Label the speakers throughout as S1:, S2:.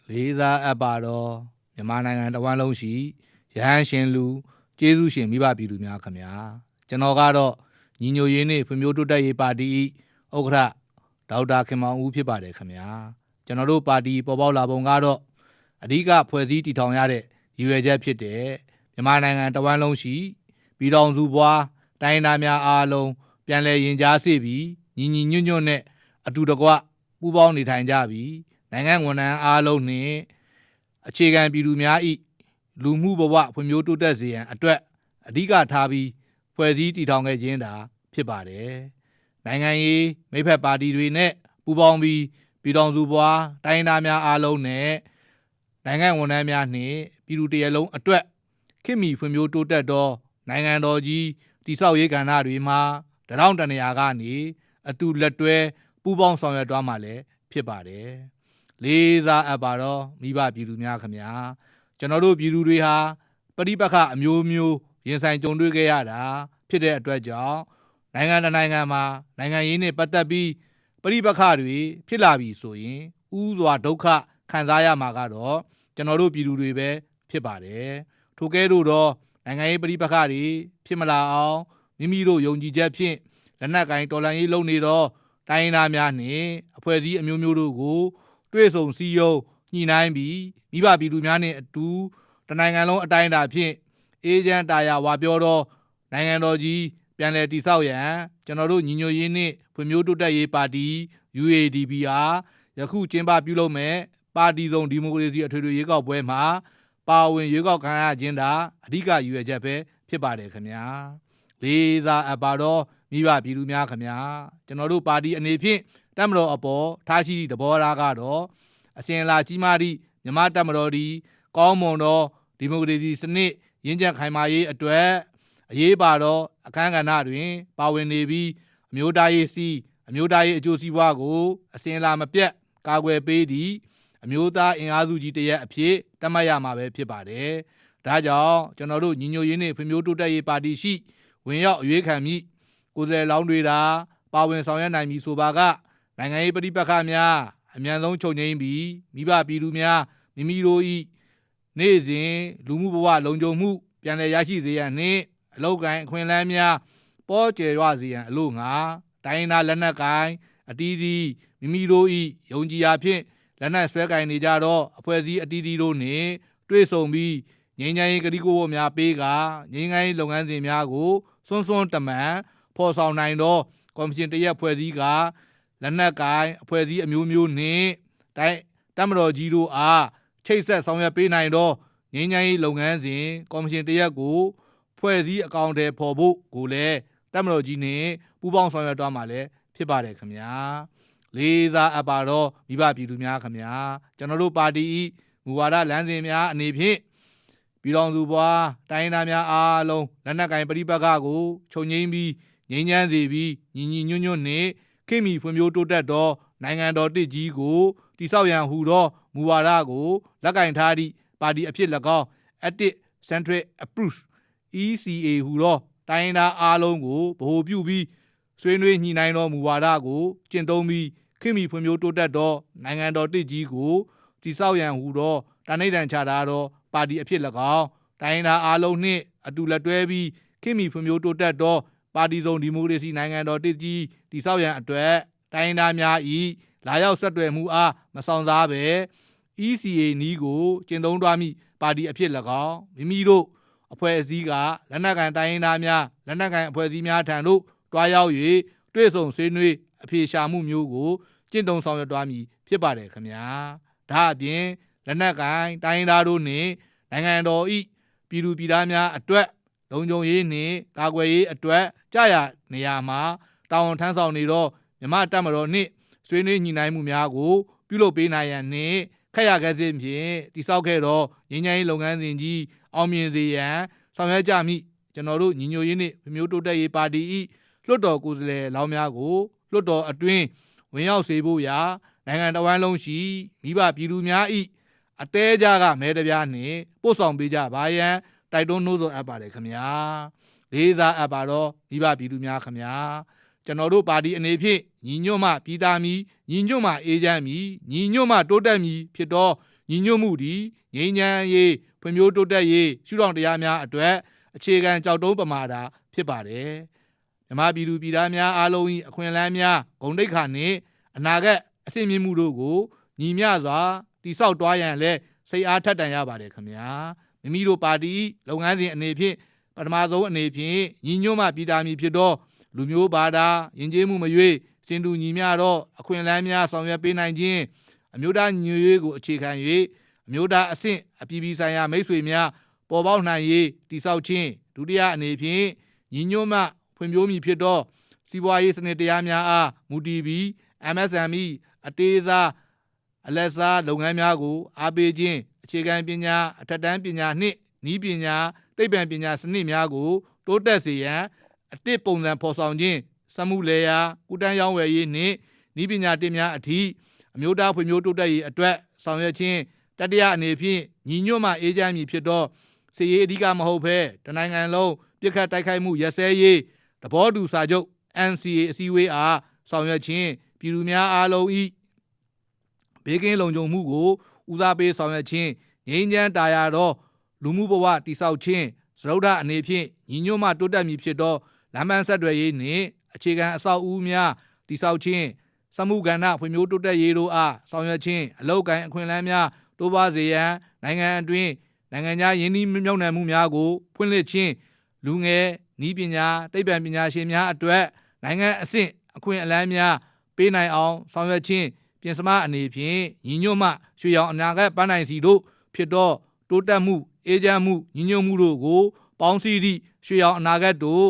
S1: လေးစားအပ်ပါတော့မြန်မာနိုင်ငံတဝန်းလုံးရှိရဟန်းရှင်လူကျေးဇူးရှင်မိဘပြည်သူများခင်ဗျာကျွန်တော်ကတော့ညီညွတ်ရေးနှင့်ဖွံ့ဖြိုးတိုးတက်ရေးပါတီဥက္ကဋ္ဌဒေါက်တာခင်မောင်ဦးဖြစ်ပါတယ်ခင်ဗျာကျွန်တော်တို့ပါတီပေါ်ပေါက်လာပုံကတော့အဓိကဖွဲ့စည်းတည်ထောင်ရတဲ့ရည်ရွယ်ချက်ဖြစ်တဲ့မြန်မာနိုင်ငံတဝန်းလုံးရှိပြည်တော်စုပွားတိုင်းသားများအားလုံးပြန်လည်ရင်ကြားစေပြီးညီညီညွတ်ညွတ်နဲ့အတူတကွပူးပေါင်းနေထိုင်ကြပြီးနိုင်ငံဝန်ထမ်းအားလုံးနှင့်အခြေခံပြည်သူများ၏လူမှုဘဝဖွံ့ဖြိုးတိုးတက်စေရန်အတွက်အဓိကထားပြီးဖွဲ့စည်းတည်ထောင်ခဲ့ခြင်းသာဖြစ်ပါတယ်။နိုင်ငံရေးမိဖက်ပါတီတွေနဲ့ပူးပေါင်းပြီးပြည်တော်စုပွားတိုင်းသားများအားလုံးနဲ့နိုင်ငံဝန်ထမ်းများနှင့်ပြည်သူတရက်လုံးအတွက်ခေတ်မီဖွံ့ဖြိုးတိုးတက်သောနိုင်ငံတော်ကြီးတည်ဆောက်ရေးကဏ္ဍတွေမှာတရောင်းတနေရာကနေအတူလက်တွဲပူးပေါင်းဆောင်ရွက်သွားမှာလည်းဖြစ်ပါတယ်။လေးစားအပ်ပါတော့မိဘပြည်သူများခင်ဗျာကျွန်တော်တို့ပြည်သူတွေဟာပဋိပက္ခအမျိုးမျိုးရင်ဆိုင်ကြုံတွေ့ခဲ့ရတာဖြစ်တဲ့အတွက်ကြောင့်နိုင်ငံတစ်နိုင်ငံမှာနိုင်ငံရေးနဲ့ပတ်သက်ပြီးပဋိပက္ခတွေဖြစ်လာပြီဆိုရင်ဥစွာဒုက္ခခံစားရမှာကတော့ကျွန်တော်တို့ပြည်သူတွေပဲဖြစ်ပါတယ်။ထို့ကဲ့သို့သောနိုင်ငံရေးပဋိပက္ခတွေဖြစ်မလာအောင်မိမိတို့ယုံကြည်ချက်ဖြင့်လက်နက်ကင်တော်လှန်ရေးလုပ်နေသောတိုင်းသားများနှင့်အဖွဲ့အစည်းအမျိုးမျိုးတို့ကိုတွေ့ဆုံစည်းရုံးညှိနှိုင်းပြီးမိဘပြည်သူများနှင့်အတူတနိုင်ငံလုံးအတိုင်းအတာဖြင့်အေဂျင့်တာယာဝါပြောသောနိုင်ငံတော်ကြီးပြန်လည်တည်ဆောက်ရန်ကျွန်တော်တို့ညီညွတ်ရေးနှင့်ဖွံ့ဖြိုးတိုးတက်ရေးပါတီ UADP အားယခုကျင်းပပြုလုပ်မဲ့ပါတီစုံဒီမိုကရေစီအထွေထွေရွေးကောက်ပွဲမှာပါဝင်ရွေးကောက်ခံရခြင်းသာအဓိကရည်ရွယ်ချက်ပဲဖြစ်ပါတယ်ခင်ဗျာလေးစားအပ်ပါတော့မိဘပြည်သူများခင်ဗျာကျွန်တော်တို့ပါတီအနေဖြင့်တပ်မတော်အပေါ်ထားရှိသည့်သဘောထားကတော့အစဉ်အလာကြီးမားသည့်မြန်မာတပ်မတော်ဒီကောင်းမွန်သောဒီမိုကရေစီစနစ်ရင်းချက်ခိုင်မာရေးအတွက်အရေးပါသောအခမ်းကဏ္ဍတွင်ပါဝင်နေပြီးအမျိုးသားရေးစီအမျိုးသားရေးအကျိုးစီးပွားကိုအစဉ်အလာမပြတ်ကာကွယ်ပေးသည့်အမျိုးသားအင်အားစုကြီးတစ်ရပ်အဖြစ်သတ်မှတ်ရမှာပဲဖြစ်ပါတယ်။ဒါကြောင့်ကျွန်တော်တို့ညီညွတ်ရေးနှင့်ဖွံ့ဖြိုးတိုးတက်ရေးပါတီရှိဝင်ရောက်အရွေးခံမည့်ကိုယ်စားလှယ်လောင်းတွေသာပါဝင်ဆောင်ရွက်နိုင်ပြီဆိုပါကနိုင်ငံရေးပဋိပက္ခများအမြန်ဆုံးချုပ်ငြိမ်းပြီးမိဘပြည်သူများမိမိတို့၏နေ့စဉ်လူမှုဘဝလုံခြုံမှုပြန်လည်ရရှိစေရန်နှင့်အလောက်ကိုင်းအခွင့်အလမ်းများပေါ်ကျယ်ရွစေရန်အလို့ငါတိုင်းသားလက်နက်ကိုင်းအတီးသီးမိမိတို့၏ယုံကြည်ရာဖြင့်လက်နက်ဆွဲကိုင်နေကြသောအဖွဲ့အစည်းအတီးသီးတို့နှင့်တွေ့ဆုံပြီးငြိမ်းချမ်းရေးကတိကဝတ်များပေးကငြိမ်းချမ်းရေးလုပ်ငန်းစဉ်များကိုစွန်းစွန်းတမန်ဖော်ဆောင်နိုင်သောကော်မရှင်တရက်ဖွဲ့စည်းကလက်နက်ကိုင်အဖွဲ့အစည်းအမျိုးမျိုးနှင့်တပ်မတော်ကြီးတို့အားချိတ်ဆက်ဆောင်ရွက်ပေးနိုင်သောငြိမ်းချမ်းရေးလုပ်ငန်းစဉ်ကော်မရှင်တရက်ကိုဖွဲ့စည်းအကောင့်ထဲပေါ်ဖို့ကိုလည်းတပ်မတော်ကြီးနှင့်ပူးပေါင်းဆောင်ရွက်သွားမှာလည်းဖြစ်ပါတယ်ခင်ဗျာလေးစားအပ်ပါတော့မိဘပြည်သူများခင်ဗျာကျွန်တော်တို့ပါတီမူဝါဒလမ်းစဉ်များအနေဖြင့်ပြည်တော်စုပွားတိုင်းသားများအားလုံးလက်နက်ကင်ပဋိပက္ခကိုချုပ်ငြိမ်းပြီးငြိမ်းချမ်းစေပြီးညီညီညွတ်ညွတ်နှင့်ခေတ်မီဖွံ့ဖြိုးတိုးတက်သောနိုင်ငံတော်တစ်ကြီးကိုတည်ဆောက်ရန်ဟူသောမူဝါဒကိုလက်ကင်ထားသည့်ပါတီအဖြစ်၎င်း Active Central Approach ECA ဟူသောတိုင်းသားအားလုံးကိုဗဟိုပြုပြီးဆွေးနွေးညှိနှိုင်းသောမူဝါဒကိုကျင့်သုံးပြီးခေတ်မီဖွံ့ဖြိုးတိုးတက်သောနိုင်ငံတော်တစ်ကြီးကိုတည်ဆောက်ရန်ဟူသောတနိဒံချထားသောပါတီအဖြစ်၎င်းတိုင်းသားအားလုံးနှင့်အတူလက်တွဲပြီးခေတ်မီဖွံ့ဖြိုးတိုးတက်သောပါတီစုံဒီမိုကရေစီနိုင်ငံတော်တစ်ကြီးတည်ဆောက်ရန်အတွက်တိုင်းသားများ၏လာရောက်ဆက်သွယ်မှုအားမဆောင်စားဘဲ ECA နည်းကိုကျင့်သုံးသွားမည့်ပါတီအဖြစ်၎င်းမိမိတို့အဖွဲ့အစည်းကလက်နက်ကိုင်တိုင်းသားများလက်နက်ကိုင်အဖွဲ့အစည်းများထံသို့တွားရောက်၍တွေ့ဆုံဆွေးနွေးအဖြေရှာမှုမျိုးကိုကျင့်သုံးဆောင်ရွက်သွားမည်ဖြစ်ပါတယ်ခင်ဗျာဒါအပြင်လက်နက်ကိုင်တိုင်းသားတို့နှင့်နိုင်ငံတော်၏ပြည်သူပြည်သားများအတွက်လုံခြုံရေးနှင့်ကာကွယ်ရေးအတွက်ကြာရနေရာမှာတာဝန်ထမ်းဆောင်နေသောမြန်မာတပ်မတော်နှင့်ဆွေးနွေးညှိနှိုင်းမှုများကိုပြုလုပ်ပေးနိုင်ရန်နှင့်ခက်ရခဲ့စဉ်ဖြင့်တိစောက်ခဲ့သောငြိမ်းချမ်းရေးလုပ်ငန်းစဉ်ကြီးအောင်မြင်စေရန်ဆောင်ရွက်ကြမည့်ကျွန်တော်တို့ညီညွတ်ရေးနှင့်ဖွံ့ဖြိုးတိုးတက်ရေးပါတီ၏လွှတ်တော်ကိုယ်စားလှယ်လောင်းများကိုလွှတ်တော်အတွင်းဝင်ရောက်စေဖို့ရာနိုင်ငံတော်ဝန်လုံးရှိမိဘပြည်သူများ၏အတဲကြကမဲတပြားနှင့်ပို့ဆောင်ပေးကြပါရန်တိုက်တွန်းနှိုးဆော်အပ်ပါတယ်ခင်ဗျာလေးစားအပ်ပါတော့မိဘပြည်သူများခင်ဗျာကျွန်တော်တို့ပါတီအနေဖြင့်ညီညွတ်မှပြည်သားမီညီညွတ်မှအေးချမ်းမီညီညွတ်မှတိုးတက်မီဖြစ်သော ညီညွတ်မှုသည်ငြိမ်းချမ်းရေးဖွံ့ဖြိုးတိုးတက်ရေးရှုထောင့်တရားများအတွက်အခြေခံကြောက်တုံးပမာတာဖြစ်ပါတယ်မြန်မာပြည်သူပြည်သားများအားလုံး၏အခွင့်အလမ်းများဂုဏ်သိက္ခာနှင့်အနာဂတ်အဆင့်မြင့်မှုတို့ကိုညီမျှစွာတည်ဆောက်သွားရန်လည်းစိတ်အားထက်သန်ရပါတယ်ခင်ဗျာမိမိတို့ပါတီလုပ်ငန်းစဉ်အနေဖြင့်ပထမဆုံးအနေဖြင့်ညီညွတ်မှပြည်သားမည်ဖြစ်သောလူမျိုးဘာသာယဉ်ကျေးမှုမရွေးစင်တူညီမျှသောအခွင့်အလမ်းများဆောင်ရွက်ပေးနိုင်ခြင်းအမျိုးသားညီညွတ်ရေးကိုအခြေခံ၍အမျိုးသားအဆင့်အပြည်ပြည်ဆိုင်ရာမိတ်ဆွေများပေါ်ပေါက်နိုင်ရေးတည်ဆောက်ခြင်းဒုတိယအနေဖြင့်ညီညွတ်မှဖွံ့ဖြိုးမည်ဖြစ်သောစီးပွားရေးစနစ်တရားများအားမူတည်ပြီး MSME အသေးစားအလက်စားလုပ်ငန်းများကိုအားပေးခြင်းအခြေခံပညာအထက်တန်းပညာနှင့်နည်းပညာသိပ္ပံပညာစနစ်များကိုတိုးတက်စေရန်အတစ်ပုံစံဖော်ဆောင်ခြင်းစက်မှုလယ်ယာကုတန်းရောင်းဝယ်ရေးနှင့်နည်းပညာတင်များအထိအမျိုးသားဖွံ့ဖြိုးတိုးတက်ရေးအတွက်ဆောင်ရွက်ခြင်းတတိယအနေဖြင့်ညီညွတ်မှအေးချမ်းမည်ဖြစ်သောစီရေးအဓိကမဟုတ်ဘဲတနိုင်ငံလုံးပြစ်ခတ်တိုက်ခိုက်မှုရက်စဲရေးသဘောတူစာချုပ် NCA အစည်းအဝေးအားဆောင်ရွက်ခြင်းပြည်သူများအားလုံး၏ဘေးကင်းလုံခြုံမှုကိုဦးစားပေးဆောင်ရွက်ခြင်းငြိမ်းချမ်းသာယာသောလူမှုဘဝတည်ဆောက်ခြင်းစရုဒ္ဓအနေဖြင့်ညီညွတ်မှတိုးတက်မည်ဖြစ်သောလမ်းပန်းဆက်သွယ်ရေးနှင့်အခြေခံအဆောက်အဦများတည်ဆောက်ခြင်းစမှုကဏ္ဍဖွံ့ဖြိုးတိုးတက်ရေးတို့အားဆောင်ရွက်ခြင်းအလုပ်ကိုင်အခွင့်အလမ်းများတိုးပွားစေရန်နိုင်ငံအတွင်းနိုင်ငံခြားယင်းနှီးမြှုပ်နှံမှုများကိုဖွင့်လှစ်ခြင်းလူငယ်နည်းပညာသိပ္ပံပညာရှင်များအတွက်နိုင်ငံအဆင့်အခွင့်အလမ်းများပေးနိုင်အောင်ဆောင်ရွက်ခြင်းပြင်စမအနေဖြင့်ညီညွတ်မှရွှေရောင်အနာဂတ်ပန်းနိုင်စီတို့ဖြစ်သောတိုးတက်မှုအေးချမ်းမှုညီညွတ်မှုတို့ကိုပေါင်းစည်းသည့်ရွှေရောင်အနာဂတ်တို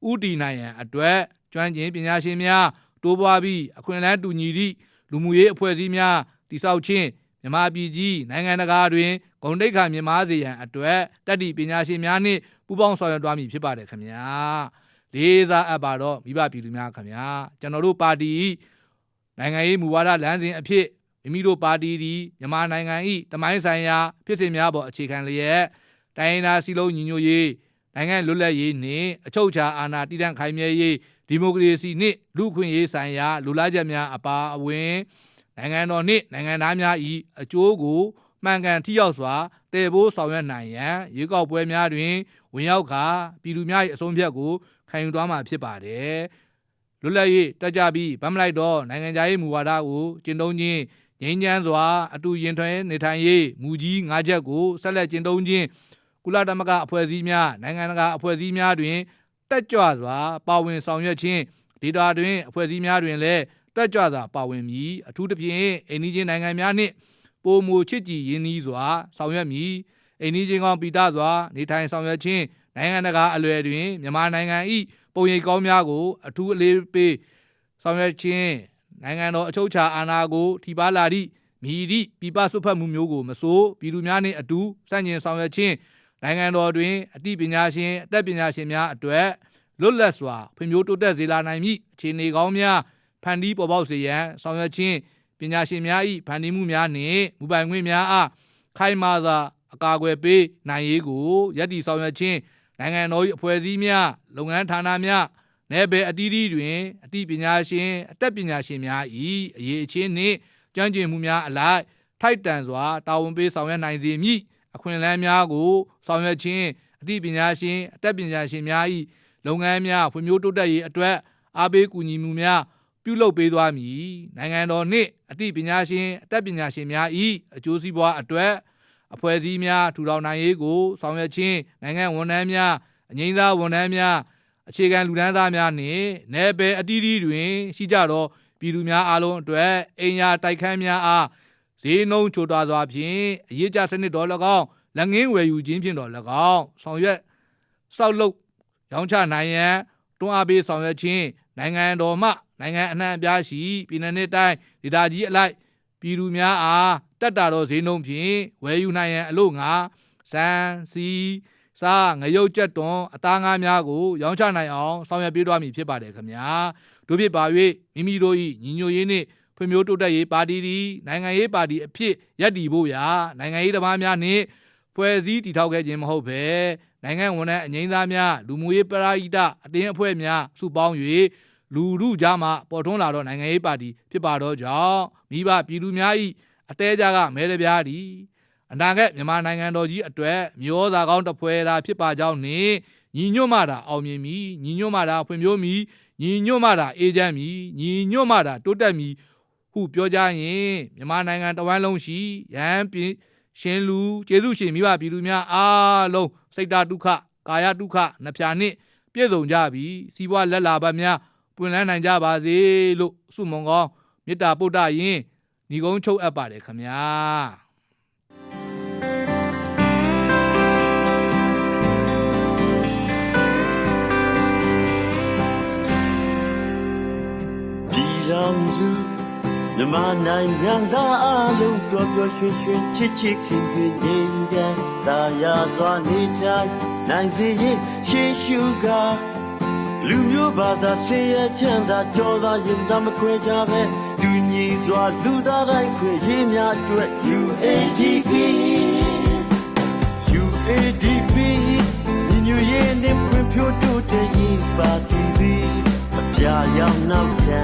S1: ့ဥတည်နိုင်ရန်အတွက်ကျွမ်းကျင်ပညာရှင်များတိုးပွားပြီးအခွင့်အလမ်းတူညီသည့်လူမှုရေးအဖွဲ့အစည်းများတည်ဆောက်ခြင်းမြန်မာပြည်ကြီးနိုင်ငံတကာတွင်ဂုဏ်သိက္ခာမြင့်မားစေရန်အတွက်တတ်သည့်ပညာရှင်များနှင့်ပူးပေါင်းဆောင်ရွက်သွားမည်ဖြစ်ပါတယ်ခင်ဗျာလေးစားအပ်ပါတော့မိဘပြည်သူများခင်ဗျာကျွန်တော်တို့ပါတီနိုင်ငံရေးမူဝါဒလမ်းစဉ်အဖြစ်မိမိတို့ပါတီသည်မြန်မာနိုင်ငံ၏တမိုင်းဆိုင်ရာဖြစ်စဉ်များပေါ်အခြေခံလျက်တိုင်းရင်းသားစည်းလုံးညီညွတ်ရေးနိုင်ငံလွတ်လပ်ရေးနှင့်အချုပ်အခြာအာဏာတည်တံ့ခိုင်မြဲရေးဒီမိုကရေစီနှင့်လူ့အခွင့်အရေးဆိုင်ရာလူလားချက်များအပါအဝင်နိုင်ငံတော်နှင့်နိုင်ငံသားများ၏အကျိုးကိုမှန်ကန်ထိရောက်စွာတည်ပိုးဆောင်ရွက်နိုင်ရန်ရွေးကောက်ပွဲများတွင်ဝင်ရောက်ကာပြည်သူများ၏အဆုံးဖြတ်ကိုခံယူသွားမှာဖြစ်ပါတယ်လွတ်လပ်ရေးတက်ကြပြီးဗတ်မလိုက်တော့နိုင်ငံခြားရေးမူဝါဒကိုကျင့်သုံးခြင်းငြိမ်းချမ်းစွာအတူရင်ထွင်နေထိုင်ရေးမူကြီး၅ချက်ကိုဆက်လက်ကျင့်သုံးခြင်းကုလသမဂ္ဂအဖွဲ့အစည်းများနိုင်ငံတကာအဖွဲ့အစည်းများတွင်တက်ကြွစွာပါဝင်ဆောင်ရွက်ခြင်းဒေသတွင်အဖွဲ့အစည်းများတွင်လည်းတက်ကြွစွာပါဝင်မည်အထူးသဖြင့်အိန္ဒိယနိုင်ငံများနှင့်ပိုမိုချစ်ကြည်ရင်းနှီးစွာဆောင်ရွက်မည်အိန္ဒိယကောင်းပိတစွာနေထိုင်ဆောင်ရွက်ခြင်းနိုင်ငံတကာအလွယ်တွင်မြန်မာနိုင်ငံ၏ပုံရိပ်ကောင်းများကိုအထူးအလေးပေးဆောင်ရွက်ခြင်းနိုင်ငံတော်အချုပ်အခြာအာဏာကိုထိပါလာသည့်မြည်သည့်ပြည်ပဆွတ်ဖက်မှုမျိုးကိုမဆိုပြည်သူများနှင့်အတူစတင်ဆောင်ရွက်ခြင်းနိုင်ငံတော်တွင်အသိပညာရှင်အသက်ပညာရှင်များအတွက်လွတ်လပ်စွာဖွံ့ဖြိုးတိုးတက်စေလာနိုင်မည့်အခြေအနေကောင်းများဖန်တီးပေါ်ပေါက်စေရန်ဆောင်ရွက်ခြင်းပညာရှင်များ၏ဖန်တီးမှုများနှင့်မူပိုင်ခွင့်များအားခိုင်မာစွာအကာအကွယ်ပေးနိုင်ရေးကိုယက်တီဆောင်ရွက်ခြင်းနိုင်ငံတော်၏အဖွဲ့အစည်းများလုပ်ငန်းဌာနများနယ်ပယ်အသီးသီးတွင်အသိပညာရှင်အသက်ပညာရှင်များ၏အရေးအချင်းနှင့်ကျွမ်းကျင်မှုများအလိုက်ထိုက်တန်စွာတာဝန်ပေးဆောင်ရွက်နိုင်စေမည့်အခွင့်အလမ်းများကိုဆောင်ရွက်ခြင်းအသိပညာရှင်အသက်ပညာရှင်များ၏လုပ်ငန်းများဖွံ့ဖြိုးတိုးတက်ရေးအတွက်အားပေးကူညီမှုများပြုလုပ်ပေးသွားမည်နိုင်ငံတော်နှင့်အသိပညာရှင်အသက်ပညာရှင်များ၏အကျိုးစီးပွားအတွက်အဖွဲ့အစည်းများထူထောင်နိုင်ရေးကိုဆောင်ရွက်ခြင်းနိုင်ငံဝန်ထမ်းများအငြိမ်းစားဝန်ထမ်းများအခြေခံလူတန်းစားများနှင့်နယ်ပယ်အသီးသီးတွင်ရှိကြသောပြည်သူများအားလုံးအတွက်အိမ်ယာတိုက်ခန်းများအားဈေးနှုန်းချိုသာစွာဖြင့်အရေးကြစနစ်တော်၎င်းလက်ငင်းဝယ်ယူခြင်းဖြင့်တော်၎င်းဆောင်ရွက်ဆောက်လုပ်ရောင်းချနိုင်ရန်တွန်းအားပေးဆောင်ရွက်ခြင်းနိုင်ငံတော်မှနိုင်ငံအနှံ့အပြားရှိပြည်내တိုင်းဒေသကြီးအလိုက်ပြည်သူများအားတက်တာသောဈေးနှုန်းဖြင့်ဝယ်ယူနိုင်ရန်အလို့ငါစံစီစားငရုတ်ကြက်တွန်အသားငါးများကိုရောင်းချနိုင်အောင်ဆောင်ရွက်ပေးသွားမည်ဖြစ်ပါတယ်ခင်ဗျာတို့ဖြစ်ပါ၍မိမိတို့၏ညီညွတ်ရေးနှင့်ဖွံ့ဖြိုးတိုးတက်ရေးပါတီသည်နိုင်ငံရေးပါတီအဖြစ်ရပ်တည်ဖို့ရာနိုင်ငံရေးသမားများနှင့်ဖွဲ့စည်းတည်ထောက်ခဲ့ခြင်းမဟုတ်ဘဲနိုင်ငံဝန်ထမ်းအငြိမ်းသားများလူမှုရေးပရဟိတအသင်းအဖွဲ့များစုပေါင်း၍လူထုကြားမှပေါ်ထွန်းလာသောနိုင်ငံရေးပါတီဖြစ်ပါတော့ကြောင့်မိဘပြည်သူများ၏ အတဲကြကမဲတပြားဒီအနာဂတ်မြန်မာနိုင်ငံတော်ကြီးအတွက်မျိုးသားကောင်းတစ်ဖွဲတာဖြစ်ပါကြောင်းနှင့်ညီညွတ်မှတာအောင်မြင်မည်ညီညွတ်မှတာဖွံ့ဖြိုးမည်ညီညွတ်မှတာအေးချမ်းမည်ညီညွတ်မှတာတိုးတက်မည်ဟုပြောကြရင်မြန်မာနိုင်ငံတဝန်းလုံးရှိရဟန်းပြည်ရှင်လူကျေးဇူးရှင်မိဘပြည်သူများအားလုံးစိတ်ဓာတ်ဒုက္ခကာယဒုက္ခနှဖျားနှင့်ပြည့်စုံကြပြီးစီးပွားလက်လာပတ်များပွင့်လန်းနိုင်ကြပါစေလို့ဆုမွန်ကောင်းမေတ္တာပို့တရင်ညီကုန်းချုပ်အပ်ပါတယ်ခင်ဗျာ
S2: မြမနိုင်ငံသားအလုံးပျော်ပျော်ရွှင်ရွှင်ချစ်ချစ်ခင်ခင်ငြိမ်းချမ်းသာယာသွားနေထိုင်နိုင်စေရင်ရှေးရှုကလူမျိုးဘာသာဆင်းရဲချမ်းသာကြောသာရင်သာမခွဲကြပဲတူညီစွာလူသားတိုင်းခွင့်ရည်များအတွက် UADP ညီညွတ်ရေးနဲ့ဖွံ့ဖြိုးတိုးတက်ရေးပါတီသည်အပြာရောင်နောက်ခံ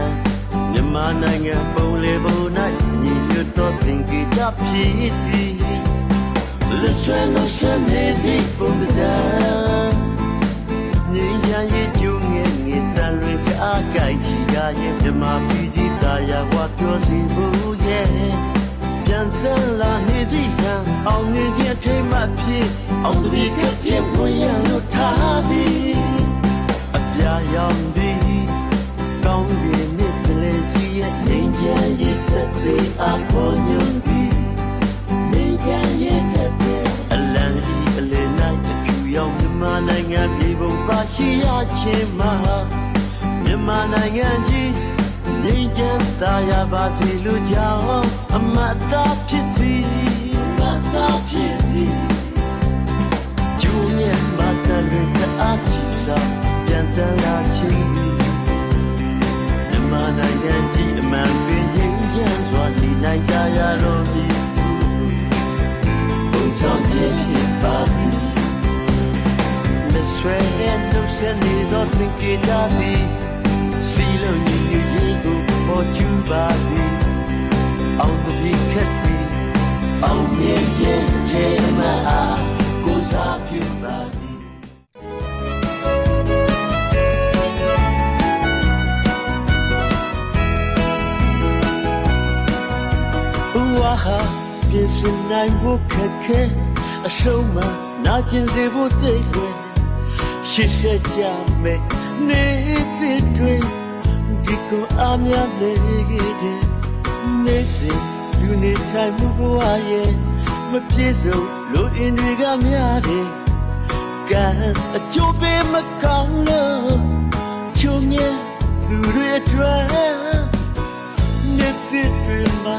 S2: မြန်မာနိုင်ငံပုံလေပုံ၌ညီညွတ်သောသင်္ကေတဖြစ်သည်လက်ဆွဲလို့ရှမ်းနေသည်ပုံတံငြိမ်းချမ်းရေးကျုံငယ်ငယ်တန်လွင်ကားကြိုက်ချီရရင်မြန်မာပြည်ကြီးသာယာဝပြောစီဖို့ရဲ့ပြန်သလာနေသည်ကအောင်မြင်ခြင်းထိမှဖြစ်အောင်တည်းကပြည့်ဝရလို့ထားသည်အပြာရောင်သည်ကောင်းကင်နဲ့တလေကြီးရဲ့ငြိမ်းချမ်းရေးသက်သေအပေါ်ညွန်သည်ငြိမ်းချမ်းရေးသက်သေအလံဤအလေလိုက်အကျူရောက်မြန်မာနိုင်ငံပြည်ပုံပါရှိရခြင်းမှာမြန်မာနိုင်ငံကြီးငြိမ်းချမ်းသာယာပါစေလို့ကြောင်းအမတ်သားဖြစ်သည်ကျူမြတ်မတန်တဲ့အားကြီးစားပြန်တန်လာခြင်းမြန်မာနိုင်ငံကြီးအမှန်ပင်ငြိမ်းချမ်းစွာနေနိုင်ကြရတော့ပြီဘုံဆောင်ခြင်းဖြစ်ပါသည်လက်ဆွဲနှုတ်ဆက်နေသောသင်္ကေတသည်စီလုံးညီညွတ်ရေးကိုပေါ်ကျူပါသည်အောင်တည်းခက်သည်အောင်မြင်ခြင်းခြင်းမအားကိုစားပြုပါသည်ဝါဟာပြင်ဆင်နိုင်ဖို့ခက်ခဲအရှုံးမှနာကျင်စေဖို့သိလွယ်ရှစ်ဆက်ကြမယ်နေတဲ့တွင်ဒီကိုအမြတ်လေးတဲ့နေစေယူနေထိုင်မှုဘဝရဲ့မပြည့်စုံလိုအင်တွေကများတယ်ကံအကျိုးပေးမကောင်းလို့ချုံမြဲသူတွေအတွက်နေတဲ့တွင်မှာ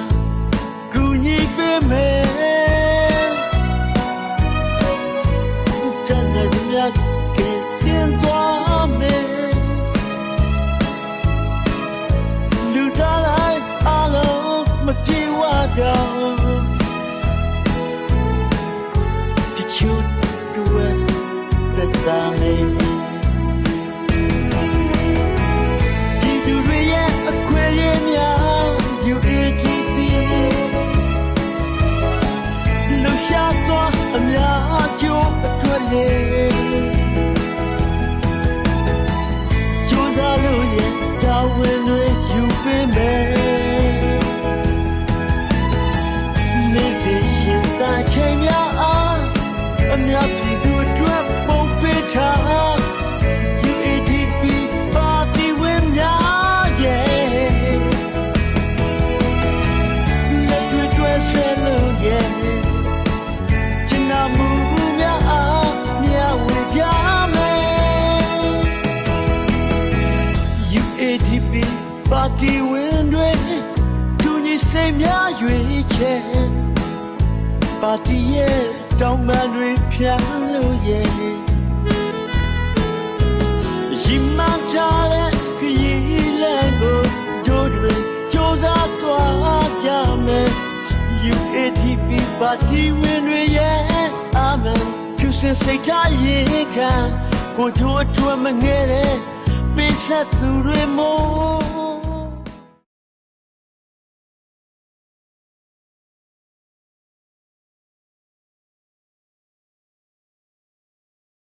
S2: ကူညီပေးမယ်တန်တဲ့မြတ်ကတင်သွားမယ်လူသားတိုင်းအလုံးမပြေဝတော့တချို့တွေသက်သာမယ်ဒီသူတွေရဲ့အခွင့်အရေးများ UADP လှူရှားသွားအများကျိုးအတွက်လေကြိုးစားလို့ရဲ့တာဝန်တွေယူပေးမယ်နေစေရှင်သာချိန်များအားအများပြည်သူအတွက်ပုံပေးထား UADP ပါတီဝင်များရဲ့လက်တွေဆဲလို့ရဲ့ချစ်နာမှုများအားမျှဝေကြမယ် UADP ပါတီဝင်တွေသူညီစိတ်များရွေးချယ်ပါတီရဲ့တောင်းပန်တွေဖြတ်လို့ရဲ့ရင်မှန်ထားတဲ့ခရီးလမ်းကိုတို့တွေစူးစမ်းသွားကြမယ် UADP ပါတီဝင်တွေရဲ့အာမန်ဖြူစင်စိတ်ထားရင်ခံကိုတို့အတွက်မငဲတဲ့ပေးဆက်သူတွေမို့